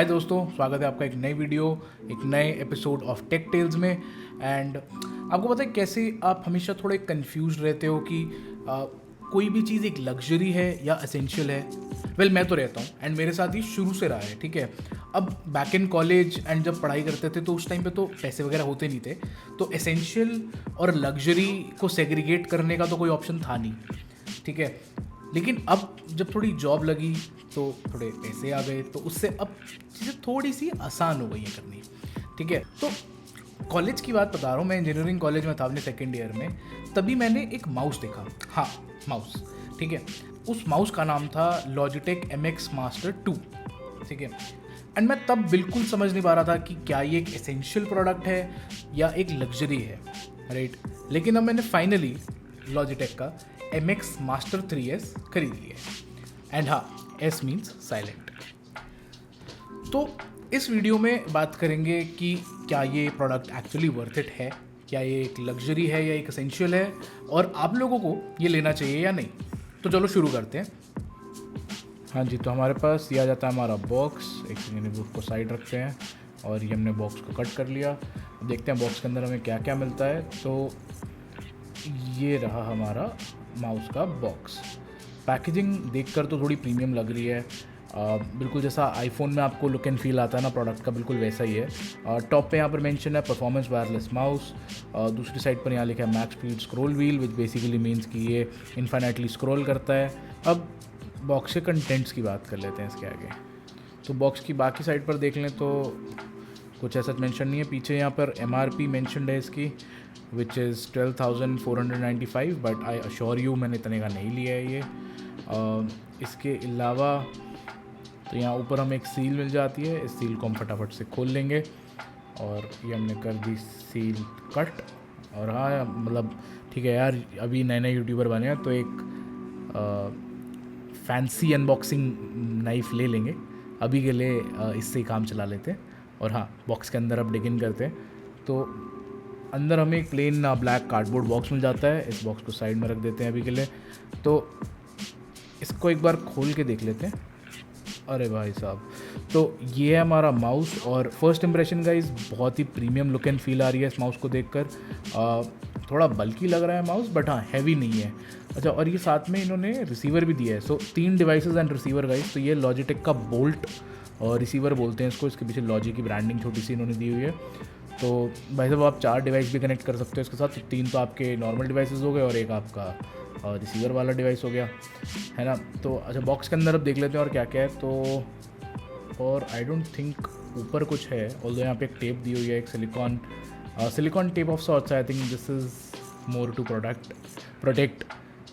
हाय दोस्तों, स्वागत है आपका एक नई वीडियो, एक नए एपिसोड ऑफ टेक टेल्स में। एंड आपको पता है कैसे आप हमेशा थोड़े कंफ्यूज रहते हो कि कोई भी चीज़ एक लग्जरी है या एसेंशियल है। मैं तो रहता हूँ एंड मेरे साथ ही शुरू से रहा है, ठीक है। अब बैक इन कॉलेज एंड जब पढ़ाई करते थे तो उस टाइम पे तो पैसे वगैरह होते नहीं थे, तो एसेंशियल और लग्जरी को सेग्रीगेट करने का तो कोई ऑप्शन था नहीं, ठीक है। लेकिन अब जब थोड़ी जॉब लगी तो थोड़े पैसे आ गए, तो उससे अब चीज़ें थोड़ी सी आसान हो गई हैं करनी, ठीक है। तो कॉलेज की बात बता रहा हूँ, मैं इंजीनियरिंग कॉलेज में था अपने सेकेंड ईयर में, तभी मैंने एक माउस देखा। हाँ, माउस, ठीक है। उस माउस का नाम था लॉजिटेक MX Master 2, ठीक है। एंड मैं तब बिल्कुल समझ नहीं पा रहा था कि क्या ये एक एसेंशियल प्रोडक्ट है या एक लग्जरी है, राइट। लेकिन अब मैंने फाइनली लॉजिटेक का MX Master 3S खरीद लिया। एंड हाँ, S मीन्स साइलेंट। तो इस वीडियो में बात करेंगे कि क्या ये प्रोडक्ट एक्चुअली वर्थ इट है, क्या ये एक लग्जरी है या एक एसेंशियल है, और आप लोगों को ये लेना चाहिए या नहीं। तो चलो शुरू करते हैं। हाँ जी, तो हमारे पास ये आ जाता है हमारा बॉक्स। एक सेकेंड, बुक को साइड रखते हैं और ये हमने बॉक्स को कट कर लिया। देखते हैं बॉक्स के अंदर हमें क्या क्या मिलता है। तो ये रहा हमारा माउस का बॉक्स। पैकेजिंग देखकर तो थोड़ी प्रीमियम लग रही है, बिल्कुल जैसा आईफोन में आपको लुक एंड फील आता है ना प्रोडक्ट का, बिल्कुल वैसा ही है। टॉप पे यहाँ पर मेंशन है परफॉर्मेंस वायरलेस माउस। दूसरी साइड पर यहाँ लिखा है max speed scroll wheel, which basically means कि ये इन्फाइनाइटली स्क्रॉल करता है। अब बॉक्स के कंटेंट्स की बात कर लेते हैं इसके आगे। तो बॉक्स की बाकी साइड पर देख लें तो कुछ ऐसा मेंशन नहीं है। पीछे यहाँ पर MRP मेंशनड है इसकी, which is 12,495, but I assure you मैंने इतने का नहीं लिया है ये। इसके अलावा तो यहाँ ऊपर हमें एक सील मिल जाती है। इस सील को हम फटाफट से खोल लेंगे और ये हमने कर दी सील कट। और हाँ, मतलब ठीक है यार, अभी नए नए यूट्यूबर बने हैं तो एक फैंसी अनबॉक्सिंग नाइफ ले लेंगे, अभी के लिए इससे ही काम चला लेते हैं। और हाँ, बॉक्स के अंदर अब डिग इन करते हैं। तो अंदर हमें एक प्लेन ब्लैक कार्डबोर्ड बॉक्स मिल जाता है। इस बॉक्स को साइड में रख देते हैं अभी के लिए। तो इसको एक बार खोल के देख लेते हैं। अरे भाई साहब, तो ये है हमारा माउस। और फर्स्ट इंप्रेशन गाइस, बहुत ही प्रीमियम लुक एंड फील आ रही है इस माउस को देखकर। थोड़ा बल्की लग रहा है माउस, बट हाँ हैवी नहीं है। अच्छा, और ये साथ में इन्होंने रिसीवर भी दिया है। सो 3 डिवाइसेस एंड रिसीवर गाइस। तो ये लॉजिटेक का बोल्ट और रिसीवर बोलते हैं इसको। इसके पीछे लॉजी की ब्रांडिंग छोटी सी इन्होंने दी हुई है। तो भाई साहब, आप 4 डिवाइस भी कनेक्ट कर सकते हो इसके साथ। तो 3 तो आपके नॉर्मल डिवाइसेस हो गए और एक आपका रिसीवर वाला डिवाइस हो गया, है ना। तो अच्छा, बॉक्स के अंदर अब देख लेते हैं और क्या क्या है। तो और आई डोंट थिंक ऊपर कुछ है, ऑल्दो यहाँ पे एक टेप दी हुई है, एक silicon tape of sorts. I think this is more to protect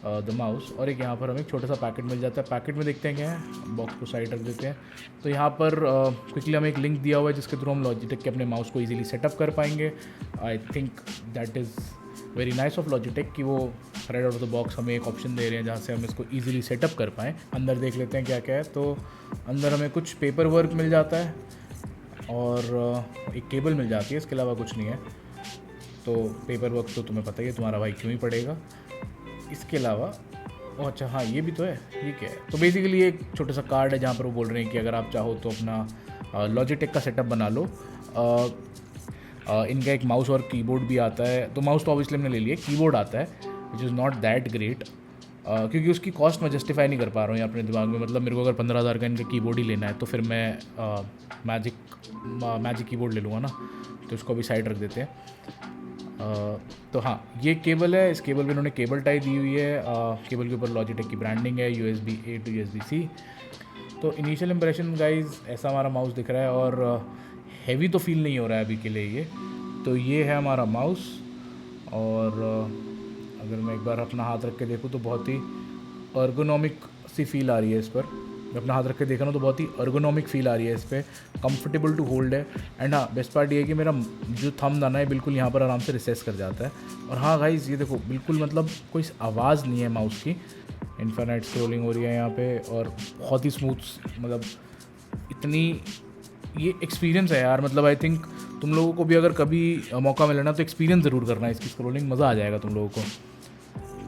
the mouse. और एक यहाँ पर हमें एक छोटा सा पैकेट मिल जाता है। पैकेट में देखते हैं क्या है, बॉक्स को साइड रख देते हैं। तो यहाँ पर क्विकली हमें एक लिंक दिया हुआ है जिसके थ्रू हम लॉजिटेक के अपने माउस को ईजिली सेटअप कर पाएंगे। I think that is very nice of Logitech कि वो right out of the box हमें एक ऑप्शन दे रहे हैं जहाँ से हम इसको ईजिली सेटअप कर पाएँ। अंदर देख लेते हैं क्या क्या है। तो अंदर हमें कुछ पेपर वर्क मिल जाता है और एक केबल मिल जाती है, इसके अलावा कुछ नहीं है। तो पेपर वर्क तो तुम्हें पता ही है, तुम्हारा भाई क्यों ही पड़ेगा। इसके अलावा अच्छा हाँ, ये भी तो है। ये क्या है? तो बेसिकली एक छोटा सा कार्ड है जहाँ पर वो बोल रहे हैं कि अगर आप चाहो तो अपना लॉजिटेक का सेटअप बना लो। इनका एक माउस और कीबोर्ड भी आता है। तो माउस तो ऑब्वियसली हमने ले लिया, कीबोर्ड आता है which is not that great, क्योंकि उसकी कॉस्ट मैं जस्टिफाई नहीं कर पा रहा हूँ अपने दिमाग में। मतलब मेरे को अगर 15,000 का इनका कीबोर्ड ही लेना है तो फिर मैं मैजिक कीबोर्ड ले लूँगा ना। तो इसको अभी साइड रख देते हैं। तो हाँ, ये केबल है। इस केबल में इन्होंने केबल टाई दी हुई है। केबल के ऊपर लॉजिटेक की ब्रांडिंग है, USB-A to USB-C। तो इनिशियल इंप्रेशन गाइज ऐसा हमारा माउस दिख रहा है और हैवी तो फील नहीं हो रहा है अभी के लिए ये। तो ये है हमारा माउस। और अगर मैं एक बार अपना हाथ रख के देखूँ तो बहुत ही अर्गोनॉमिक सी फील आ रही है इस पर। मैं अपना हाथ रख के देख रहा हूँ तो बहुत ही अर्गोनॉमिक फील आ रही है इस पर, कंफर्टेबल टू होल्ड है। एंड हाँ, बेस्ट पार्ट ये है कि मेरा जो थंब दाना है बिल्कुल यहाँ पर आराम से रिसेस कर जाता है। और हाँ गाइस, ये देखो बिल्कुल मतलब कोई आवाज़ नहीं है माउस की। इन्फिनिट स्क्रॉलिंग हो रही है यहाँ पे और बहुत ही स्मूथ, मतलब इतनी ये एक्सपीरियंस है यार। मतलब आई थिंक तुम लोगों को भी अगर कभी मौका मिले ना तो एक्सपीरियंस ज़रूर करना है इसकी स्क्रॉलिंग, मज़ा आ जाएगा तुम लोगों को।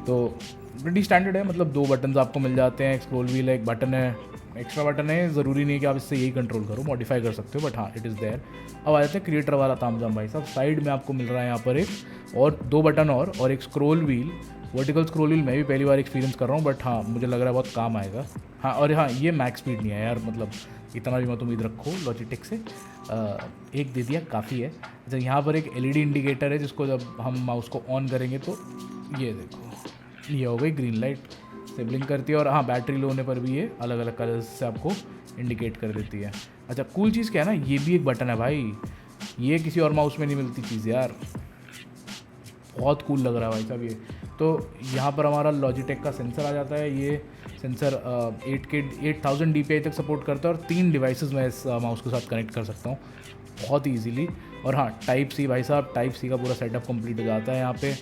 तो प्रीटी स्टैंडर्ड है, मतलब 2 बटन्स आपको मिल जाते हैं। एक स्क्रॉल व्हील है, एक बटन है, एक्स्ट्रा बटन है, ज़रूरी नहीं है कि आप इससे यही कंट्रोल करो, मॉडिफाई कर सकते हो, बट हाँ इट इज़ देयर। अब आ जाते हैं क्रिएटर वाला तामझाम भाई साहब। साइड में आपको मिल रहा है यहाँ पर एक और 2 बटन और एक scroll wheel, vertical scroll wheel मैं भी पहली बार एक्सपीरियंस कर रहा हूँ, बट हाँ मुझे लग रहा है बहुत काम आएगा। हाँ और हाँ ये मैक्स स्पीड नहीं है यार, मतलब इतना भी मत उम्मीद रखो लॉजिटेक से, एक दे दिया काफ़ी है। अच्छा यहाँ पर एक LED इंडिकेटर है जिसको जब हम माउस को ऑन करेंगे तो ये देखो ये हो गई ग्रीन लाइट से ब्लिंक करती है। और हाँ बैटरी लो होने पर भी ये अलग अलग कलर्स से आपको इंडिकेट कर देती है। अच्छा कूल चीज़ क्या है ना, ये भी एक बटन है भाई, ये किसी और माउस में नहीं मिलती चीज़ यार, बहुत कूल लग रहा है भाई साहब ये। तो यहाँ पर हमारा लॉजिटेक का सेंसर आ जाता है, ये सेंसर 8000 DPI तक सपोर्ट करता है और 3 डिवाइसेस मैं इस माउस के साथ कनेक्ट कर सकता हूँ बहुत ही ईजीली। और हाँ टाइप सी भाई साहब, टाइप सी का पूरा सेटअप कंप्लीट हो जाता है यहाँ पे।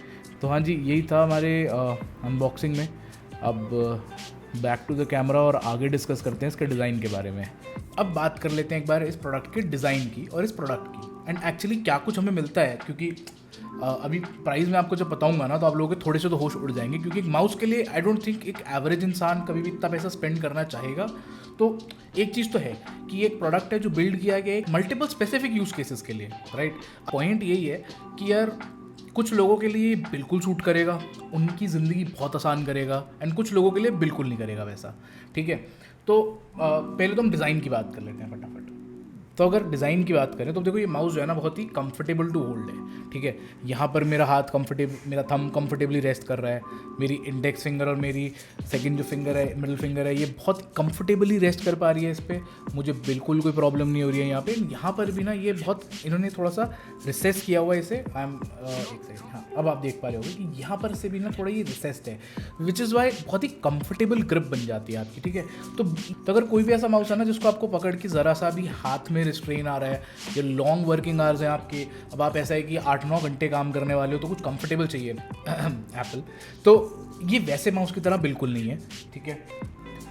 तो हाँ जी यही था हमारे अनबॉक्सिंग में। अब बैक टू द कैमरा और आगे डिस्कस करते हैं इसके डिज़ाइन के बारे में। अब बात कर लेते हैं एक बार इस प्रोडक्ट के डिज़ाइन की और इस प्रोडक्ट की एंड एक्चुअली क्या कुछ हमें मिलता है, क्योंकि अभी प्राइस में आपको जब बताऊंगा ना तो आप लोगों के थोड़े से तो होश उड़ जाएंगे, क्योंकि एक माउस के लिए आई डोंट थिंक एक एवरेज इंसान कभी भी इतना पैसा स्पेंड करना चाहेगा। तो एक चीज़ तो है कि ये एक प्रोडक्ट है जो बिल्ड किया गया है मल्टीपल स्पेसिफिक यूज़ केसेस के लिए, राइट। पॉइंट यही है कि यार कुछ लोगों के लिए बिल्कुल सूट करेगा, उनकी ज़िंदगी बहुत आसान करेगा, एंड कुछ लोगों के लिए बिल्कुल नहीं करेगा वैसा, ठीक है। तो पहले तो हम डिज़ाइन की बात कर लेते हैं फटाफट। तो अगर डिज़ाइन की बात करें तो देखो ये माउस जो है ना बहुत ही कंफर्टेबल टू होल्ड है, ठीक है। यहाँ पर मेरा हाथ मेरा थंब कंफर्टेबली रेस्ट कर रहा है, मेरी इंडेक्स फिंगर और मेरी सेकंड जो फिंगर है, मिडिल फिंगर है, ये बहुत कंफर्टेबली रेस्ट कर पा रही है इस पर, मुझे बिल्कुल कोई प्रॉब्लम नहीं हो रही है यहाँ पे। यहाँ पर भी ना ये बहुत इन्होंने थोड़ा सा रिसेस किया हुआ है इसे, आई एम एक सेकंड, हाँ अब आप देख पा रहे होगे कि यहाँ पर से भी ना थोड़ा ये रिसेस्ड है, विच इज़ वाई बहुत ही कंफर्टेबल ग्रिप बन जाती है आपकी, ठीक है। तो अगर कोई भी ऐसा माउस है ना जिसको आपको पकड़ के ज़रा सा भी हाथ में रिस्ट्रेन आ रहा है, ये लॉन्ग वर्किंग आवर्स हैं आपके, अब आप ऐसा है कि 8-9 घंटे काम करने वाले हो तो कुछ कंफर्टेबल चाहिए एप्पल, तो ये वैसे माउस की तरह बिल्कुल नहीं है, ठीक है।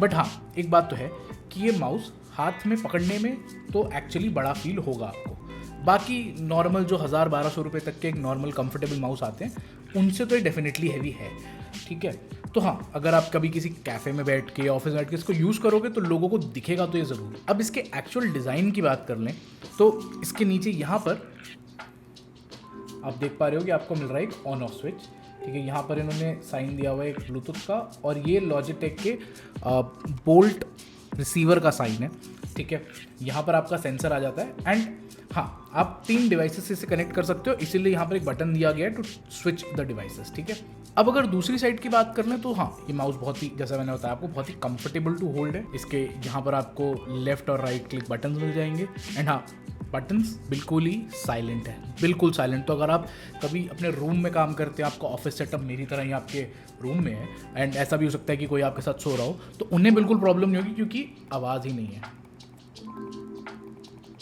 बट हाँ एक बात तो है कि ये माउस हाथ में पकड़ने में तो एक्चुअली बड़ा फील होगा आपको। बाकी नॉर्मल जो 1000-1200 रुपये तक के एक नॉर्मल कंफर्टेबल माउस आते हैं उनसे तो ये डेफिनेटली हैवी है, ठीक है। तो हाँ अगर आप कभी किसी कैफ़े में बैठ के ऑफिस में बैठ के इसको यूज़ करोगे तो लोगों को दिखेगा तो ये ज़रूर। अब इसके एक्चुअल डिज़ाइन की बात कर लें तो इसके नीचे यहाँ पर आप देख पा रहे हो कि आपको मिल रहा है एक ऑन ऑफ स्विच, ठीक है। यहाँ पर इन्होंने साइन दिया हुआ है एक ब्लूटूथ का और ये लॉजिटेक के बोल्ट रिसीवर का साइन है, ठीक है। यहाँ पर आपका सेंसर आ जाता है एंड हाँ आप 3 डिवाइसेस से इसे कनेक्ट कर सकते हो, इसीलिए यहाँ पर एक बटन दिया गया है टू स्विच द डिवाइसेस, ठीक है। अब अगर दूसरी साइड की बात कर लें तो हाँ ये माउस बहुत ही, जैसा मैंने बताया आपको, बहुत ही कंफर्टेबल टू होल्ड है। इसके यहाँ पर आपको लेफ्ट और राइट क्लिक बटन्स मिल जाएंगे एंड हाँ बटन्स बिल्कुल ही साइलेंट है, बिल्कुल साइलेंट। तो अगर आप कभी अपने रूम में काम करते हैं, आपका ऑफिस सेटअप मेरी तरह ही आपके रूम में है एंड ऐसा भी हो सकता है कि कोई आपके साथ सो रहा हो, तो उन्हें बिल्कुल प्रॉब्लम नहीं होगी क्योंकि आवाज़ ही नहीं है।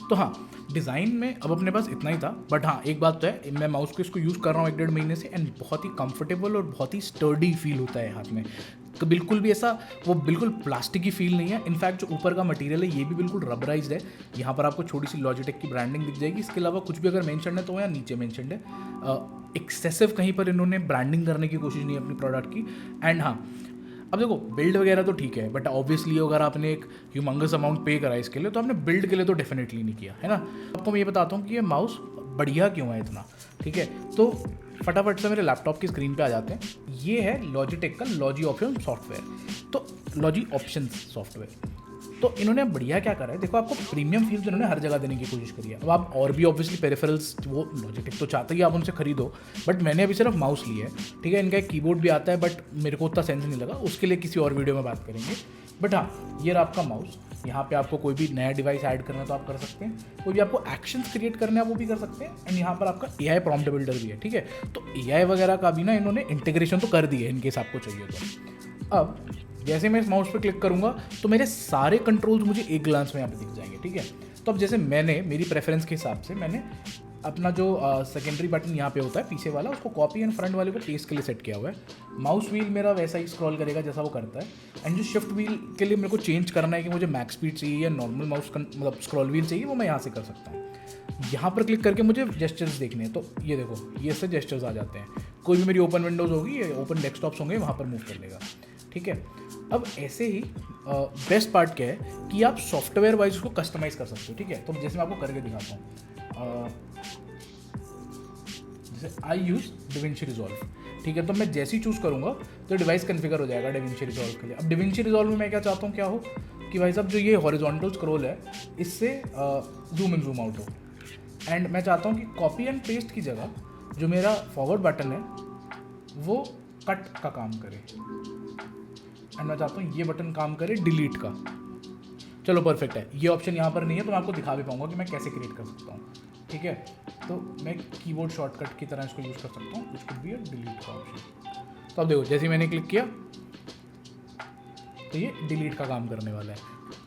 तो हाँ डिज़ाइन में अब अपने पास इतना ही था, बट हाँ एक बात तो है, मैं माउस को इसको यूज़ कर रहा हूँ 1-1.5 महीने से एंड बहुत ही कंफर्टेबल और बहुत ही स्टर्डी फील होता है हाथ में, तो बिल्कुल भी ऐसा वो बिल्कुल प्लास्टिक की फील नहीं है। इनफैक्ट जो ऊपर का मटेरियल है ये भी बिल्कुल रबराइज्ड है, यहाँ पर आपको छोटी सी लॉजिटेक की ब्रांडिंग दिख जाएगी। इसके अलावा कुछ भी अगर मेंशन है तो यहाँ नीचे मेंशन है, एक्सेसिव कहीं पर इन्होंने ब्रांडिंग करने की कोशिश नहीं है अपनी प्रोडक्ट की। एंड हाँ अब देखो बिल्ड वगैरह तो ठीक है, बट ऑब्वियसली अगर आपने एक ह्यूमंगस अमाउंट पे करा इसके लिए तो आपने बिल्ड के लिए तो डेफिनेटली नहीं किया है ना। आपको मैं ये बताता हूँ कि ये माउस बढ़िया क्यों है इतना, ठीक है। तो फटाफट से मेरे लैपटॉप की स्क्रीन पे आ जाते हैं। ये है लॉजिटेक का लॉजी ऑप्शन सॉफ्टवेयर, तो लॉजी ऑप्शन सॉफ्टवेयर। तो इन्होंने बढ़िया क्या करा है, देखो आपको प्रीमियम फील्स इन्होंने हर जगह देने की कोशिश करी है। अब आप और भी ऑब्वियसली पेरिफेरल्स वो लॉजिटेक तो चाहते ही आप उनसे खरीदो, बट मैंने अभी सिर्फ माउस लिया है, ठीक है। इनका एक कीबोर्ड भी आता है बट मेरे को उतना सेंस नहीं लगा, उसके लिए किसी और वीडियो में बात करेंगे। बट हाँ ये रहा आपका माउस, यहाँ पे आपको कोई भी नया डिवाइस ऐड करना है तो आप कर सकते हैं, कोई भी आपको एक्शंस क्रिएट करने हैं वो भी कर सकते हैं। एंड यहाँ पर आपका AI प्रॉम्प्ट बिल्डर भी है, ठीक है। तो AI वगैरह का भी ना इन्होंने इंटीग्रेशन तो कर दी है इनकेस आपको चाहिए तो। अब जैसे मैं इस माउस पे क्लिक करूँगा तो मेरे सारे कंट्रोल्स मुझे एक ग्लांस में यहाँ पे दिख जाएंगे, ठीक है। तो अब जैसे मेरी प्रेफरेंस के हिसाब से मैंने अपना जो सेकेंडरी बटन यहाँ पे होता है पीछे वाला, उसको कॉपी एंड फ्रंट वाले को पेस्ट के लिए सेट किया हुआ है। माउस व्हील मेरा वैसा ही स्क्रॉल करेगा जैसा वो करता है। एंड जो शिफ्ट व्हील के लिए मेरे को चेंज करना है कि मुझे मैक्स स्पीड चाहिए या नॉर्मल माउस मतलब स्क्रॉल व्हील चाहिए, वो मैं यहाँ से कर सकता हूँ। यहाँ पर क्लिक करके मुझे जेस्चर्स देखने हैं, तो ये देखो ये से जेस्चर्स आ जाते हैं। कोई भी मेरी ओपन विंडोज़ होगी या ओपन डेस्कटॉप्स होंगे वहाँ पर मूव कर लेगा, ठीक है। अब ऐसे ही बेस्ट पार्ट क्या है कि आप सॉफ्टवेयर वाइज उसको कस्टमाइज़ कर सकते हो, ठीक है। तो जैसे मैं आपको करके दिखाता हूँ, जैसे आई यूज़ डिविंची रिजॉल्व, ठीक है। तो मैं जैसे ही चूज़ करूँगा तो डिवाइस कन्फिगर हो जाएगा डिविंची रिजॉल्व के लिए। अब डिविंची रिजॉल्व में मैं क्या चाहता हूँ क्या हो कि भाई साहब जो ये हॉरिजॉन्टल स्क्रॉल है इससे जूम इन जूम आउट हो, एंड मैं चाहता हूँ कि कॉपी एंड पेस्ट की जगह जो मेरा फॉरवर्ड बटन है वो कट का काम करे, एंड मैं चाहता हूँ ये बटन काम करे डिलीट का। चलो परफेक्ट है, ये ऑप्शन यहाँ पर नहीं है तो मैं आपको दिखा भी पाऊंगा कि मैं कैसे क्रिएट कर सकता हूँ, ठीक है। तो मैं कीबोर्ड शॉर्टकट की तरह इसको यूज़ कर सकता हूँ, इसको भी है डिलीट का ऑप्शन। तो अब देखो जैसे ही मैंने क्लिक किया तो ये डिलीट का काम करने वाला है।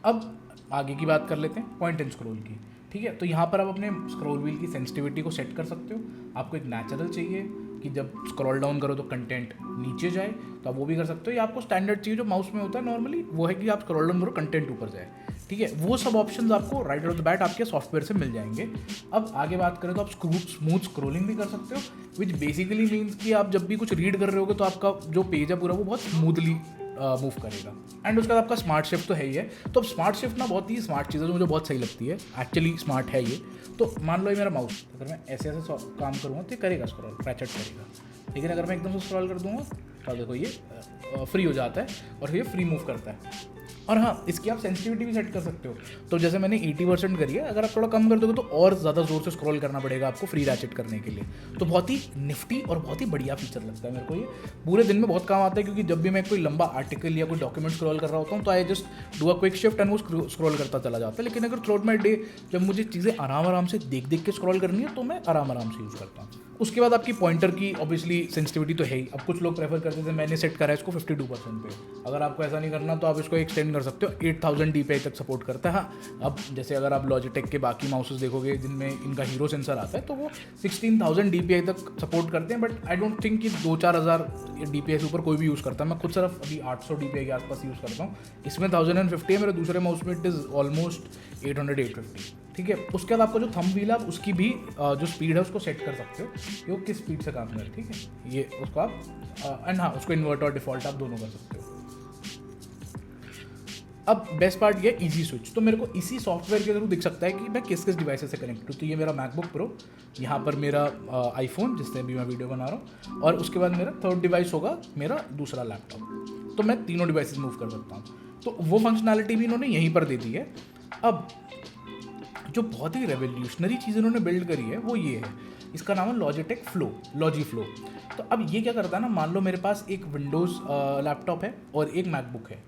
अब आगे की बात कर लेते हैं पॉइंट एंड स्क्रॉल की, ठीक है। तो यहाँ पर आप अपने स्क्रॉल व्हील की सेंसिटिविटी को सेट कर सकते हो। आपको एक नेचुरल चाहिए कि जब स्क्रॉल डाउन करो तो कंटेंट नीचे जाए, तो आप वो भी कर सकते हो। या आपको स्टैंडर्ड चाहिए जो माउस में होता है नॉर्मली, वो है कि आप स्क्रॉल डाउन करो कंटेंट ऊपर जाए, ठीक है। वो सब ऑप्शंस आपको राइट ऑफ द बैट आपके सॉफ्टवेयर से मिल जाएंगे। अब आगे बात करें तो आप स्मूथ स्क्रॉलिंग भी कर सकते हो, विच बेसिकली मीन्स कि आप जब भी कुछ रीड कर रहे होगे तो आपका जो पेज है पूरा वो बहुत स्मूथली मूव करेगा। एंड उसके बाद आपका स्मार्ट शिफ्ट तो है ही है। तो अब स्मार्ट शिफ्ट ना बहुत ही स्मार्ट चीज़ है जो मुझे बहुत सही लगती है, एक्चुअली स्मार्ट है ये। तो मान लो ये मेरा माउस, अगर मैं ऐसे ऐसे काम करूँगा तो ये करेगा स्क्रॉल, रैचेट करेगा, लेकिन अगर मैं एकदम से स्क्रॉल कर दूँगा तो देखो ये फ्री हो जाता है और ये फ्री मूव करता है। और हाँ, इसकी आप सेंसिटिविटी भी सेट कर सकते हो। तो जैसे मैंने 80% करी है, अगर आप थोड़ा कम कर दोगे तो और ज़्यादा ज़ोर से स्क्रॉल करना पड़ेगा आपको फ्री रैचेट करने के लिए। तो बहुत ही निफ्टी और बहुत ही बढ़िया फीचर लगता है मेरे को ये। पूरे दिन में बहुत काम आता है, क्योंकि जब भी मैं कोई लंबा आर्टिकल या कोई डॉक्यूमेंट स्क्रॉल कर रहा होता हूँ तो I just do a quick shift and वो स्क्रॉल करता चला जाता है। लेकिन अगर थ्रू आउट माई डे जब मुझे चीज़ें आराम से देख के स्क्रॉल करनी है तो मैं आराम से यूज़ करता हूँ। उसके बाद आपकी पॉइंटर की ऑब्वियसली सेंसिटिविटी तो है ही। अब कुछ लोग प्रेफर करते थे, मैंने सेट करा है इसको 52% पे। अगर आपको ऐसा नहीं करना तो आप इसको एक्सटेंड कर सकते हो, 8000 DPI तक सपोर्ट करता है। हाँ, अब जैसे अगर आप लॉजिटेक के बाकी माउसेस देखोगे जिनमें इनका हीरो सेंसर आता है तो वो 16000 DPI तक सपोर्ट करते हैं, बट आई डोंट थिंक कि 2-4 हज़ार DPI से ऊपर कोई भी यूज़ करता है। मैं खुद सिर्फ अभी 800 DPI के आसपास यूज़ करता हूँ। इसमें 1050 है, मेरे दूसरे माउस में इट इज़ ऑलमोस्ट 800-850, ठीक है। उसके बाद आपका जो थंब व्हील है आप उसकी भी जो स्पीड है उसको सेट कर सकते हो कि वो किस स्पीड से काम करे, ठीक है। ये उसको आप एंड हाँ, उसको इन्वर्ट और डिफ़ॉल्ट आप दोनों कर सकते हो। अब बेस्ट पार्ट ये इजी स्विच, तो मेरे को इसी सॉफ्टवेयर के थ्रू दिख सकता है कि मैं किस डिवाइस से कनेक्ट हूँ। तो ये मेरा मैकबुक प्रो, यहाँ पर मेरा आईफोन जिससे अभी मैं वीडियो बना रहा हूँ, और उसके बाद मेरा थर्ड डिवाइस होगा मेरा दूसरा लैपटॉप। तो मैं तीनों डिवाइसेस मूव कर सकता हूँ। तो वो फंक्शनैलिटी भी इन्होंने यहीं पर दे दी है। अब जो बहुत ही रेवोल्यूशनरी चीज़ इन्होंने बिल्ड करी है वो ये है, इसका नाम है लॉजिटेक फ्लो, लॉजी फ्लो। तो अब ये क्या करता है ना, मान लो मेरे पास एक विंडोज़ लैपटॉप है और एक मैकबुक है,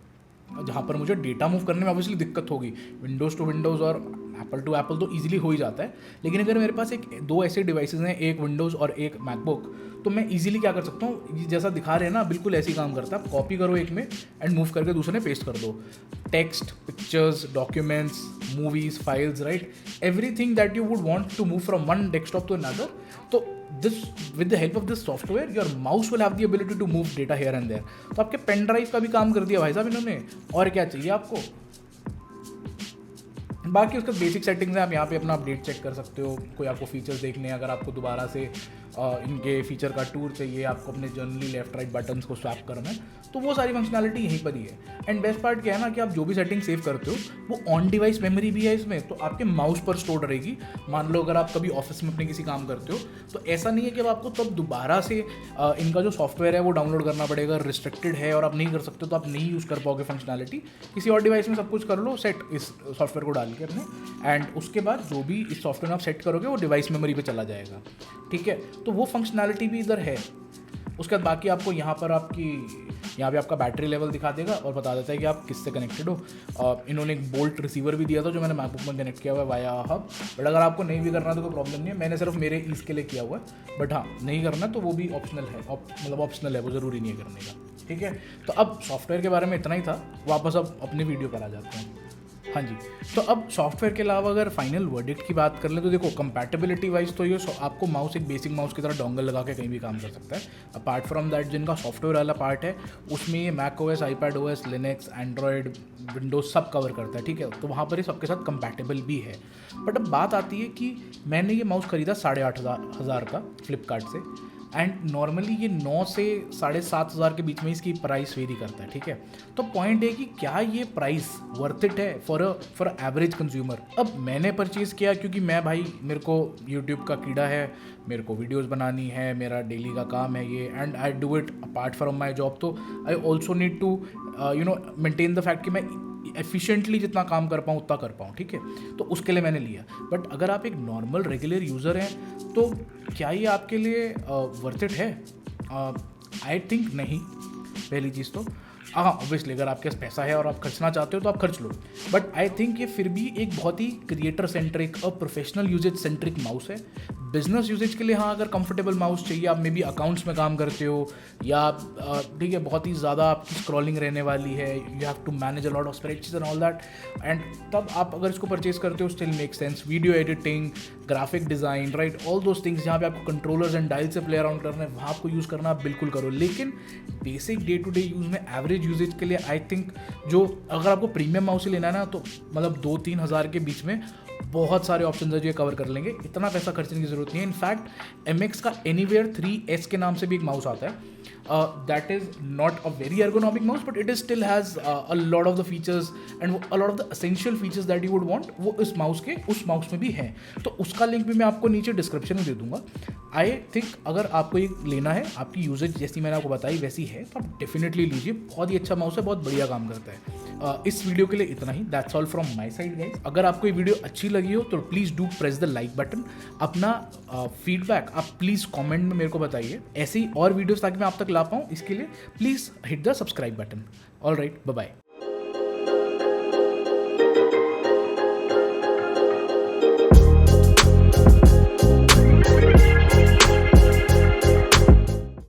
जहाँ पर मुझे डेटा मूव करने में ऑब्वियसली दिक्कत होगी। विंडोज़ टू विंडोज़ और एप्पल टू एप्पल तो ईजिली हो ही जाता है, लेकिन अगर मेरे पास दो ऐसे डिवाइसेस हैं, एक विंडोज़ और एक मैकबुक, तो मैं ईजिली क्या कर सकता हूँ, जैसा दिखा रहे हैं ना बिल्कुल ऐसे ही काम करता है। आप कॉपी करो एक में एंड मूव करके दूसरे में पेस्ट कर दो। Text, pictures, documents, movies, files, right, everything that you would want to move from one desktop to another. तो this with the help of this software your mouse will have the ability to move data here and there। तो आपके pen drive का भी काम कर दिया भाई साहब इन्होंने, और क्या चाहिए आपको। बाकी उसका बेसिक सेटिंग्स हैं, आप यहाँ पे अपना अपडेट चेक कर सकते हो, कोई आपको फीचर्स देखने हैं, अगर आपको दोबारा से इनके फीचर का टूर चाहिए, आपको अपने जनरली लेफ्ट राइट बटन्स को स्वैप करना है, तो वो सारी फंक्शनैलिटी यहीं पर ही है। एंड बेस्ट पार्ट क्या है ना कि आप जो भी सेटिंग सेव करते हो वो ऑन डिवाइस मेमोरी भी है इसमें, तो आपके माउस पर स्टोर रहेगी। मान लो अगर आप कभी ऑफिस में अपने किसी काम करते हो तो ऐसा नहीं है कि अब आपको तब दोबारा से इनका जो सॉफ्टवेयर है वो डाउनलोड करना पड़ेगा, रिस्ट्रिक्टेड है और आप नहीं कर सकते तो आप नहीं यूज़ कर पाओगे फंक्शनैलिटी। किसी और डिवाइस में सब कुछ कर लो सेट इस सॉफ्टवेयर को डाल के अपने, एंड उसके बाद जो भी इस सॉफ्टवेयर में आप सेट करोगे वो डिवाइस मेमोरी पे चला जाएगा, ठीक है। तो वो फंक्शनैलिटी भी इधर है। उसके बाद बाकी आपको यहाँ पर यहाँ पे आपका बैटरी लेवल दिखा देगा और बता देता है कि आप किससे कनेक्टेड हो। इन्होंने एक बोल्ट रिसीवर भी दिया था जो मैंने मैकबुक में कनेक्ट किया हुआ है वाया हब, बट अगर आपको नहीं भी करना तो कोई प्रॉब्लम नहीं है, मैंने सिर्फ मेरे ईज़ के लिए किया हुआ है। बट हाँ, नहीं करना तो वो भी ऑप्शनल है, मतलब ऑप्शनल है, वो ज़रूरी नहीं है करने का, ठीक है। तो अब सॉफ्टवेयर के बारे में इतना ही था, वापस अब अपनी वीडियो पर आ जाते हैं। हाँ जी, तो अब सॉफ्टवेयर के अलावा अगर फाइनल वर्डिक्ट की बात कर लें तो देखो कंपैटिबिलिटी वाइज तो ये आपको माउस एक बेसिक माउस की तरह डोंगल लगा के कहीं भी काम कर सकता है। अपार्ट फ्रॉम दैट जिनका सॉफ्टवेयर वाला पार्ट है उसमें ये Mac OS, iPad OS, Linux, Android, Windows सब कवर करता है, ठीक है। तो वहाँ पर ये सबके साथ कंपैटिबल भी है। बट अब बात आती है कि मैंने ये माउस खरीदा 8,500 का फ्लिपकार्ट से। एंड नॉर्मली ये 9 से 7,500 के बीच में इसकी प्राइस वेरी करता है, ठीक है। तो पॉइंट है कि क्या ये प्राइस वर्थ इट है फॉर एवरेज कंज्यूमर। अब मैंने परचेज़ किया क्योंकि मैं भाई, मेरे को यूट्यूब का कीड़ा है, मेरे को वीडियोस बनानी है, मेरा डेली का काम है ये, and I do it apart from my job. तो I also need to maintain the fact कि मैं एफिशिएंटली जितना काम कर पाऊँ उतना कर पाऊँ, ठीक है। तो उसके लिए मैंने लिया। बट अगर आप एक नॉर्मल रेगुलर यूज़र हैं तो क्या ये आपके लिए वर्थ इट है? आई थिंक नहीं, पहली चीज़ तो। हाँ, ऑब्वियसली अगर आपके पास पैसा है और आप खर्चना चाहते हो तो आप खर्च लो, बट आई थिंक ये फिर भी एक बहुत ही क्रिएटर सेंट्रिक और प्रोफेशनल यूजेज सेंट्रिक माउस है। बिजनेस यूजेज के लिए हाँ, अगर कंफर्टेबल माउस चाहिए, आप मे बी अकाउंट्स में काम करते हो या ठीक है, बहुत ही ज़्यादा आपकी स्क्रॉलिंग रहने वाली है, you have to manage a lot of spreadsheets and all that, and तब आप अगर इसको परचेज करते हो still make sense. Video editing, graphic design, right, all those things जहाँ पे आपको कंट्रोलर्स एंड डायल से प्ले अराउंड करना है, वहाँ आपको यूज़ करना आप बिल्कुल करो। लेकिन basic day to day use में, एवरेज यूजेज के लिए आई थिंक जो अगर आपको प्रीमियम माउस ही लेना है ना, तो मतलब 2-3 हज़ार के बीच में बहुत सारे ऑप्शन है जो ये कवर कर लेंगे, इतना पैसा खर्चने की जरूरत नहीं है। इनफैक्ट MX का एनीवेयर 3S के नाम से भी एक माउस आता है, that is not a very ergonomic mouse, but it is still has a lot of the features and a lot of the essential features that you would want, वो इस mouse के उस माउस में भी हैं। तो उसका लिंक भी मैं आपको नीचे डिस्क्रिप्शन में दे दूंगा। आई थिंक अगर आपको ये लेना है, आपकी यूजेज जैसी मैंने आपको बताई वैसी है, तो आप डेफिनेटली लीजिए। बहुत ही अच्छा माउस है, बहुत बढ़िया काम करता है। इस वीडियो के लिए इतना ही, that's all from my side guys. अगर आपको ये वीडियो अच्छी लगी हो तो please do press the like button. अपना फीडबैक आप प्लीज़ कमेंट में मेरे को बताइए, ऐसी और वीडियोस ताकि मैं आप तक ला पाऊँ। इसके लिए please hit the subscribe button. All right, bye bye.